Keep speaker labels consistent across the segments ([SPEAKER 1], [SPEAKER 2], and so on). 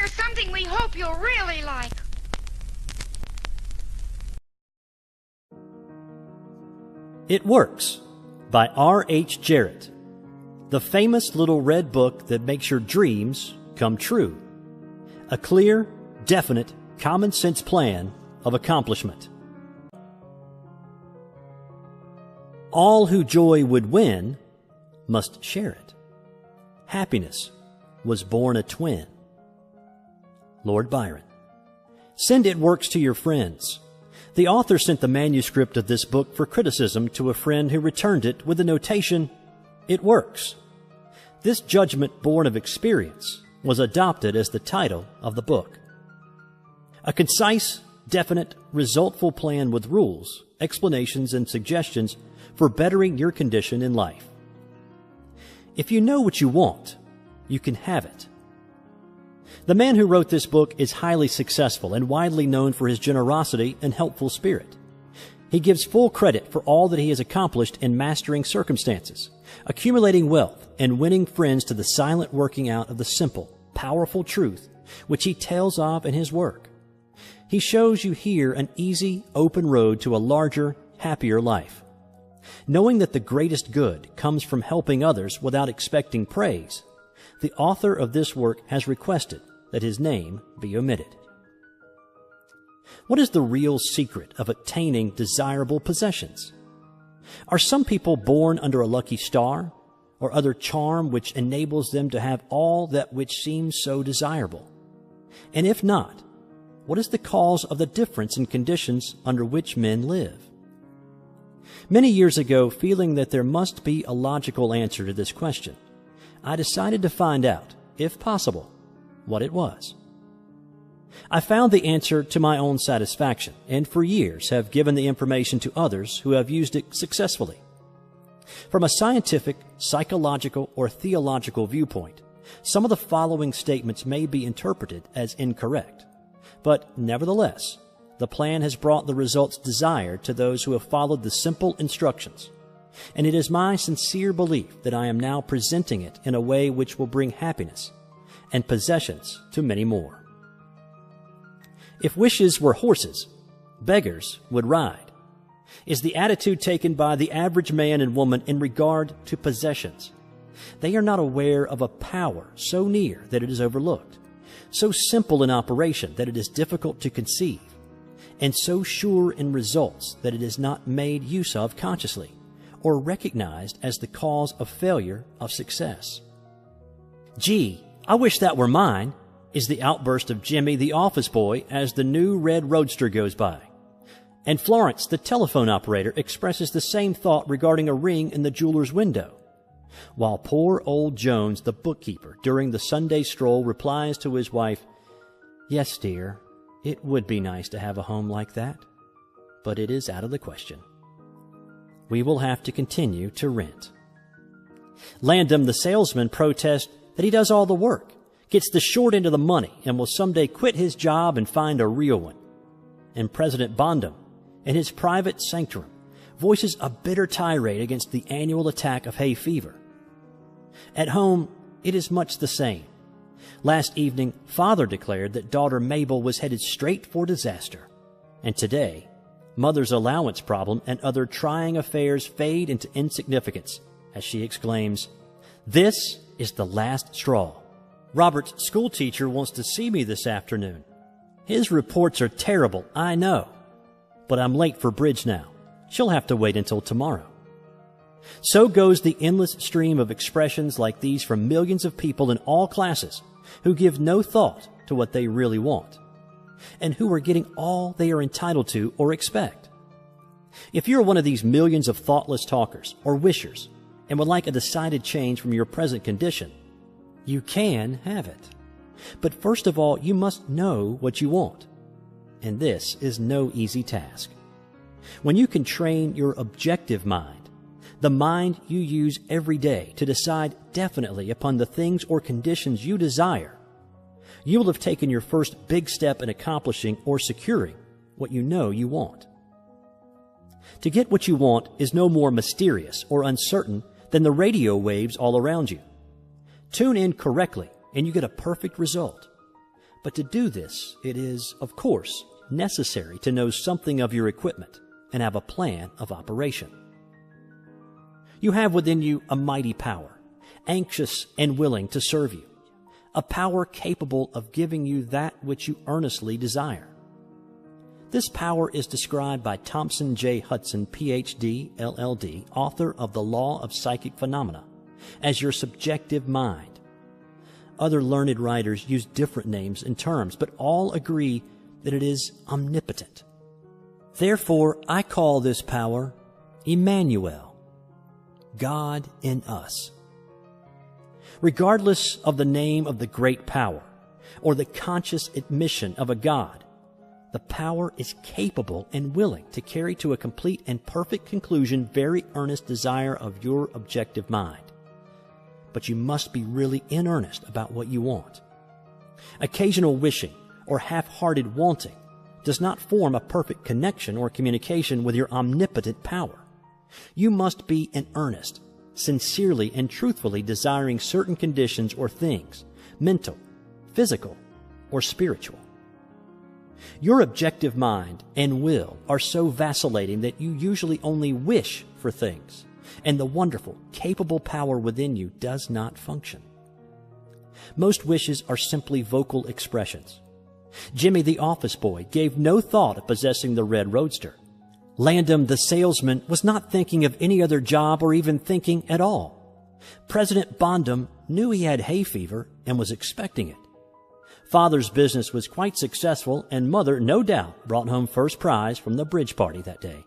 [SPEAKER 1] Here's something we hope you'll really like.
[SPEAKER 2] It Works by R.H. Jarrett, the famous little red book that makes your dreams come true. A clear, definite, common-sense plan of accomplishment. All who joy would win must share it. Happiness was born a twin. Lord Byron. Send It Works to your friends. The author sent the manuscript of this book for criticism to a friend who returned it with the notation, "It works." This judgment born of experience was adopted as the title of the book. A concise, definite, resultful plan with rules, explanations, and suggestions for bettering your condition in life. If you know what you want, you can have it. The man who wrote this book is highly successful and widely known for his generosity and helpful spirit. He gives full credit for all that he has accomplished in mastering circumstances, accumulating wealth, and winning friends to the silent working out of the simple, powerful truth which he tells of in his work. He shows you here an easy, open road to a larger, happier life. Knowing that the greatest good comes from helping others without expecting praise, the author of this work has requested that his name be omitted. What is the real secret of attaining desirable possessions? Are some people born under a lucky star, or other charm which enables them to have all that which seems so desirable? And if not, what is the cause of the difference in conditions under which men live? Many years ago, feeling that there must be a logical answer to this question, I decided to find out, if possible, what it was. I found the answer to my own satisfaction, and for years have given the information to others who have used it successfully. From a scientific, psychological, or theological viewpoint, some of the following statements may be interpreted as incorrect, but nevertheless, the plan has brought the results desired to those who have followed the simple instructions, and it is my sincere belief that I am now presenting it in a way which will bring happiness and possessions to many more. If wishes were horses, beggars would ride, is the attitude taken by the average man and woman in regard to possessions. They are not aware of a power so near that it is overlooked, so simple in operation that it is difficult to conceive, and so sure in results that it is not made use of consciously or recognized as the cause of failure of success. "Gee, I wish that were mine," is the outburst of Jimmy, the office boy, as the new red roadster goes by. And Florence, the telephone operator, expresses the same thought regarding a ring in the jeweler's window, while poor old Jones, the bookkeeper, during the Sunday stroll replies to his wife, "Yes, dear, it would be nice to have a home like that, but it is out of the question. We will have to continue to rent." Landum, the salesman, protests that he does all the work, gets the short end of the money, and will someday quit his job and find a real one. And President Bondum, in his private sanctum, voices a bitter tirade against the annual attack of hay fever. At home, it is much the same. Last evening, father declared that daughter Mabel was headed straight for disaster. And today, mother's allowance problem and other trying affairs fade into insignificance as she exclaims, "This is the last straw. Robert's schoolteacher wants to see me this afternoon. His reports are terrible, I know. But I'm late for bridge now. She'll have to wait until tomorrow." So goes the endless stream of expressions like these from millions of people in all classes who give no thought to what they really want, and who are getting all they are entitled to or expect. If you're one of these millions of thoughtless talkers or wishers and would like a decided change from your present condition, you can have it. But first of all, you must know what you want. And this is no easy task. When you can train your objective mind, the mind you use every day to decide definitely upon the things or conditions you desire, you will have taken your first big step in accomplishing or securing what you know you want. To get what you want is no more mysterious or uncertain than the radio waves all around you. Tune in correctly and you get a perfect result. But to do this, it is, of course, necessary to know something of your equipment and have a plan of operation. You have within you a mighty power, anxious and willing to serve you, a power capable of giving you that which you earnestly desire. This power is described by Thompson J. Hudson, Ph.D., LL.D., author of The Law of Psychic Phenomena, as your subjective mind. Other learned writers use different names and terms, but all agree that it is omnipotent. Therefore, I call this power Emmanuel, God in us. Regardless of the name of the great power or the conscious admission of a God, the power is capable and willing to carry to a complete and perfect conclusion very earnest desire of your objective mind. But you must be really in earnest about what you want. Occasional wishing or half-hearted wanting does not form a perfect connection or communication with your omnipotent power. You must be in earnest, sincerely and truthfully desiring certain conditions or things, mental, physical, or spiritual. Your objective mind and will are so vacillating that you usually only wish for things, and the wonderful, capable power within you does not function. Most wishes are simply vocal expressions. Jimmy the office boy gave no thought of possessing the red roadster. Landon the salesman was not thinking of any other job or even thinking at all. President Bondum knew he had hay fever and was expecting it. Father's business was quite successful, and Mother, no doubt, brought home first prize from the bridge party that day.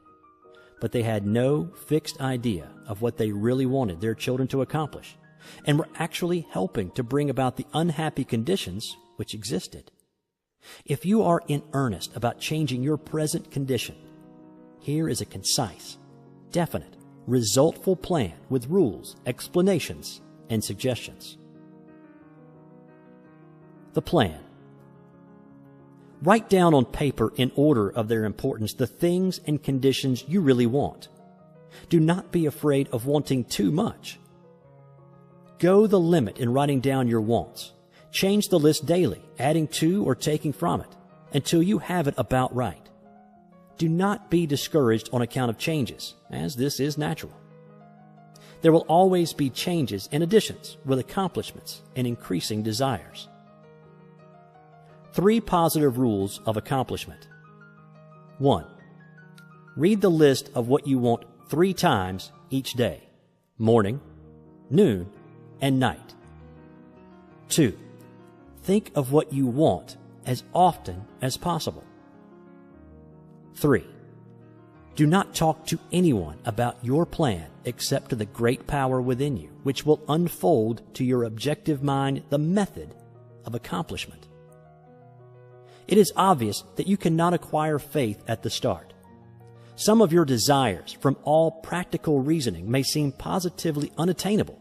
[SPEAKER 2] But they had no fixed idea of what they really wanted their children to accomplish, and were actually helping to bring about the unhappy conditions which existed. If you are in earnest about changing your present condition, here is a concise, definite, resultful plan with rules, explanations, and suggestions. The plan. Write down on paper in order of their importance the things and conditions you really want. Do not be afraid of wanting too much. Go the limit in writing down your wants. Change the list daily, adding to or taking from it, until you have it about right. Do not be discouraged on account of changes, as this is natural. There will always be changes and additions with accomplishments and increasing desires. 3 positive rules of accomplishment. 1. Read the list of what you want 3 times each day, morning, noon, and night. 2. Think of what you want as often as possible. 3. Do not talk to anyone about your plan except to the great power within you, which will unfold to your objective mind the method of accomplishment. It is obvious that you cannot acquire faith at the start. Some of your desires, from all practical reasoning, may seem positively unattainable.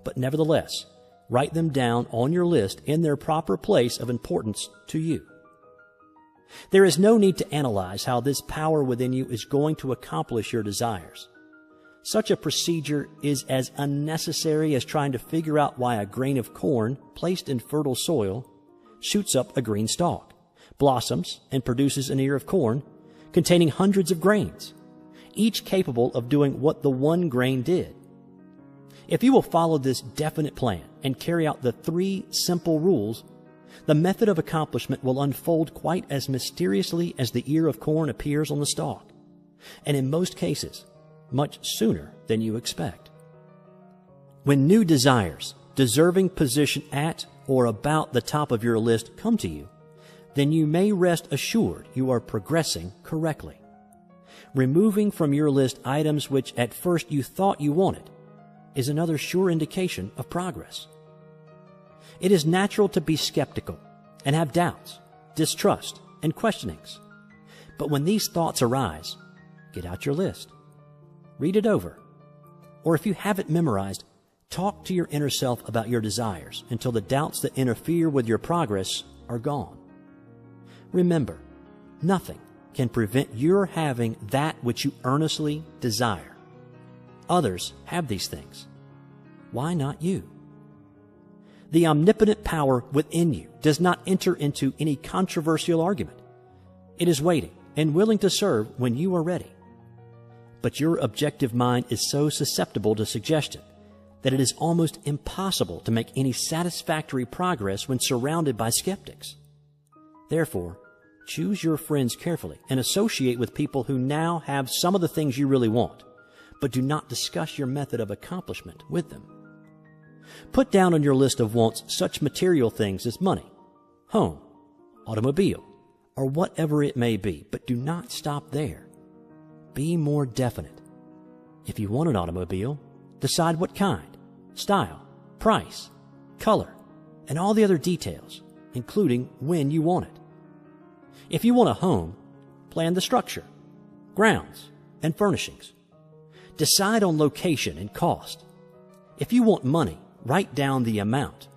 [SPEAKER 2] But nevertheless, write them down on your list in their proper place of importance to you. There is no need to analyze how this power within you is going to accomplish your desires. Such a procedure is as unnecessary as trying to figure out why a grain of corn placed in fertile soil shoots up a green stalk, blossoms, and produces an ear of corn containing hundreds of grains, each capable of doing what the one grain did. If you will follow this definite plan and carry out the 3 simple rules, the method of accomplishment will unfold quite as mysteriously as the ear of corn appears on the stalk, and in most cases, much sooner than you expect. When new desires, deserving position at or about the top of your list come to you, then you may rest assured you are progressing correctly. Removing from your list items which at first you thought you wanted is another sure indication of progress. It is natural to be skeptical and have doubts, distrust, and questionings. But when these thoughts arise, get out your list. Read it over. Or if you have it memorized, talk to your inner self about your desires until the doubts that interfere with your progress are gone. Remember, nothing can prevent your having that which you earnestly desire. Others have these things. Why not you? The omnipotent power within you does not enter into any controversial argument. It is waiting and willing to serve when you are ready. But your objective mind is so susceptible to suggestion that it is almost impossible to make any satisfactory progress when surrounded by skeptics. Therefore, choose your friends carefully and associate with people who now have some of the things you really want, but do not discuss your method of accomplishment with them. Put down on your list of wants such material things as money, home, automobile, or whatever it may be, but do not stop there. Be more definite. If you want an automobile, decide what kind, style, price, color, and all the other details, including when you want it. If you want a home, plan the structure, grounds, and furnishings. Decide on location and cost. If you want money, write down the amount.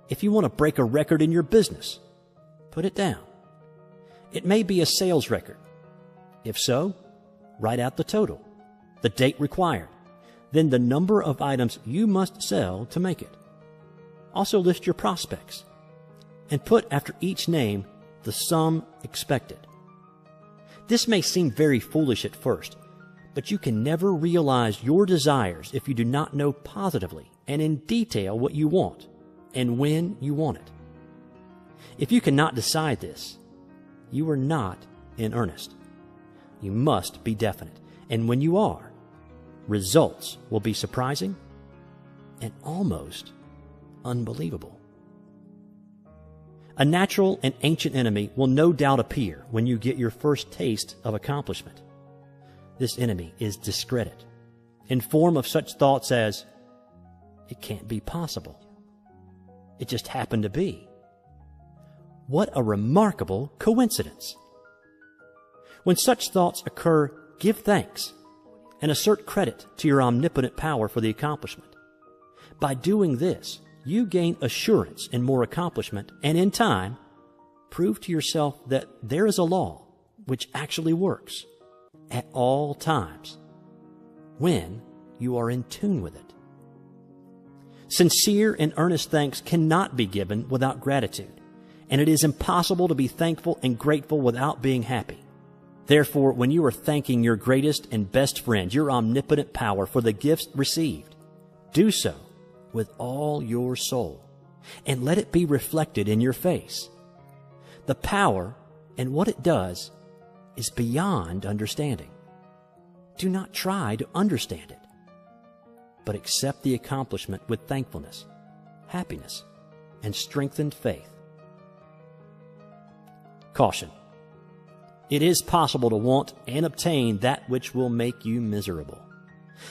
[SPEAKER 2] If you want to break a record in your business, put it down. It may be a sales record. If so, write out the total, the date required, then the number of items you must sell to make it. Also list your prospects and put after each name the sum expected. This may seem very foolish at first, but you can never realize your desires if you do not know positively and in detail what you want and when you want it. If you cannot decide this, you are not in earnest. You must be definite, and when you are, results will be surprising and almost unbelievable. A natural and ancient enemy will no doubt appear when you get your first taste of accomplishment. This enemy is discredit, in form of such thoughts as, it can't be possible. It just happened to be. What a remarkable coincidence. When such thoughts occur, give thanks and assert credit to your omnipotent power for the accomplishment. By doing this, you gain assurance and more accomplishment, and in time, prove to yourself that there is a law which actually works at all times when you are in tune with it. Sincere and earnest thanks cannot be given without gratitude, and it is impossible to be thankful and grateful without being happy. Therefore, when you are thanking your greatest and best friend, your omnipotent power, for the gifts received, do so with all your soul, and let it be reflected in your face. The power and what it does is beyond understanding. Do not try to understand it, but accept the accomplishment with thankfulness, happiness, and strengthened faith. Caution. It is possible to want and obtain that which will make you miserable,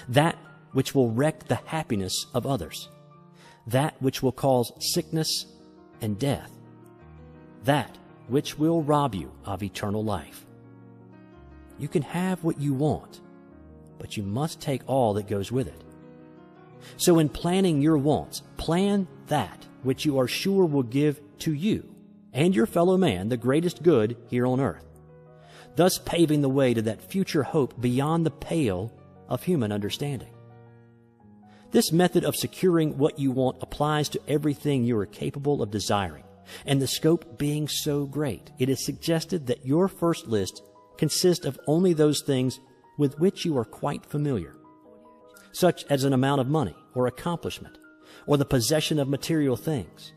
[SPEAKER 2] that which will wreck the happiness of others, that which will cause sickness and death, that which will rob you of eternal life. You can have what you want, but you must take all that goes with it. So in planning your wants, plan that which you are sure will give to you and your fellow man the greatest good here on earth, thus paving the way to that future hope beyond the pale of human understanding. This method of securing what you want applies to everything you are capable of desiring, and the scope being so great, it is suggested that your first list consist of only those things with which you are quite familiar, such as an amount of money or accomplishment, or the possession of material things.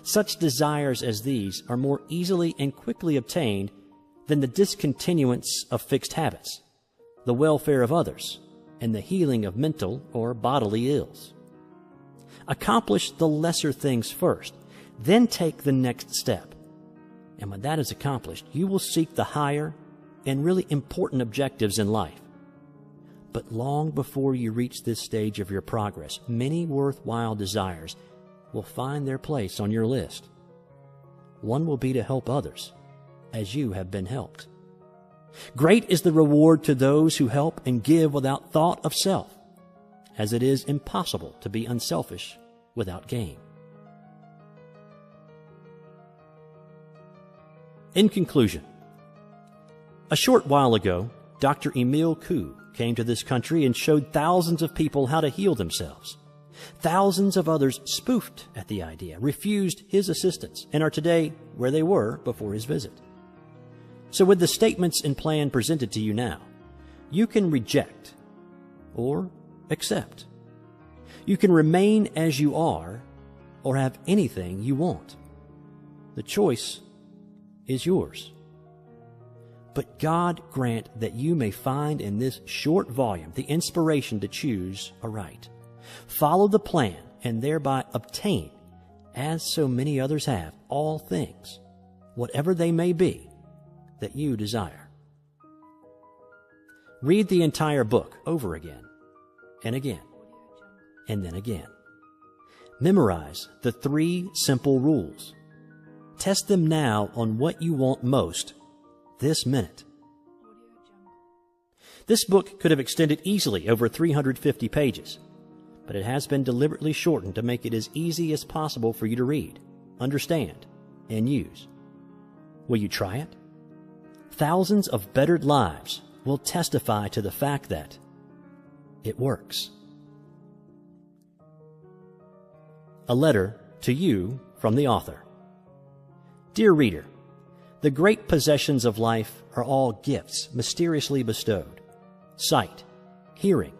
[SPEAKER 2] Such desires as these are more easily and quickly obtained than the discontinuance of fixed habits, the welfare of others, and the healing of mental or bodily ills. Accomplish the lesser things first, then take the next step. And when that is accomplished, you will seek the higher and really important objectives in life. But long before you reach this stage of your progress, many worthwhile desires will find their place on your list. One will be to help others as you have been helped. Great is the reward to those who help and give without thought of self, as it is impossible to be unselfish without gain. In conclusion, a short while ago, Dr. Emile Coué came to this country and showed thousands of people how to heal themselves, Thousands of others spoofed at the idea, refused his assistance, and are today where they were before his visit. So with the statements and plan presented to you now, you can reject or accept. You can remain as you are or have anything you want. The choice is yours. But God grant that you may find in this short volume the inspiration to choose aright. Follow the plan and thereby obtain, as so many others have, all things, whatever they may be, that you desire. Read the entire book over again and again and then again. Memorize the 3 simple rules. Test them now on what you want most this minute. This book could have extended easily over 350 pages, but it has been deliberately shortened to make it as easy as possible for you to read, understand, and use. Will you try it? Thousands of bettered lives will testify to the fact that it works. A letter to you from the author. Dear reader, the great possessions of life are all gifts mysteriously bestowed. Sight, hearing,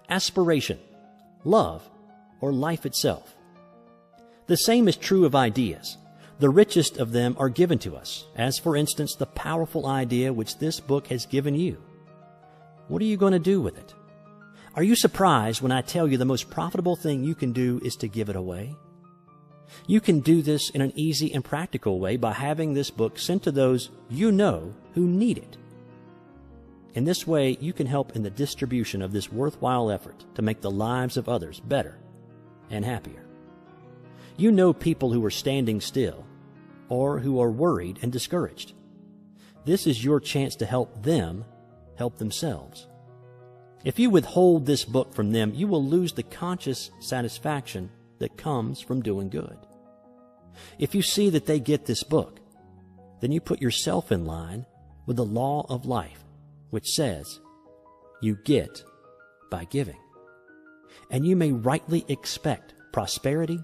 [SPEAKER 2] aspiration, love, or life itself. The same is true of ideas. The richest of them are given to us, as for instance the powerful idea which this book has given you. What are you going to do with it? Are you surprised when I tell you the most profitable thing you can do is to give it away? You can do this in an easy and practical way by having this book sent to those you know who need it. In this way, you can help in the distribution of this worthwhile effort to make the lives of others better and happier. You know people who are standing still or who are worried and discouraged. This is your chance to help them help themselves. If you withhold this book from them, you will lose the conscious satisfaction that comes from doing good. If you see that they get this book, then you put yourself in line with the law of life, which says you get by giving. And you may rightly expect prosperity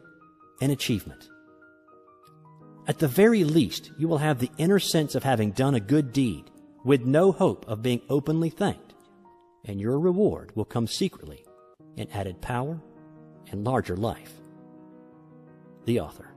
[SPEAKER 2] and achievement. At the very least, you will have the inner sense of having done a good deed with no hope of being openly thanked, and your reward will come secretly in added power and larger life. The author.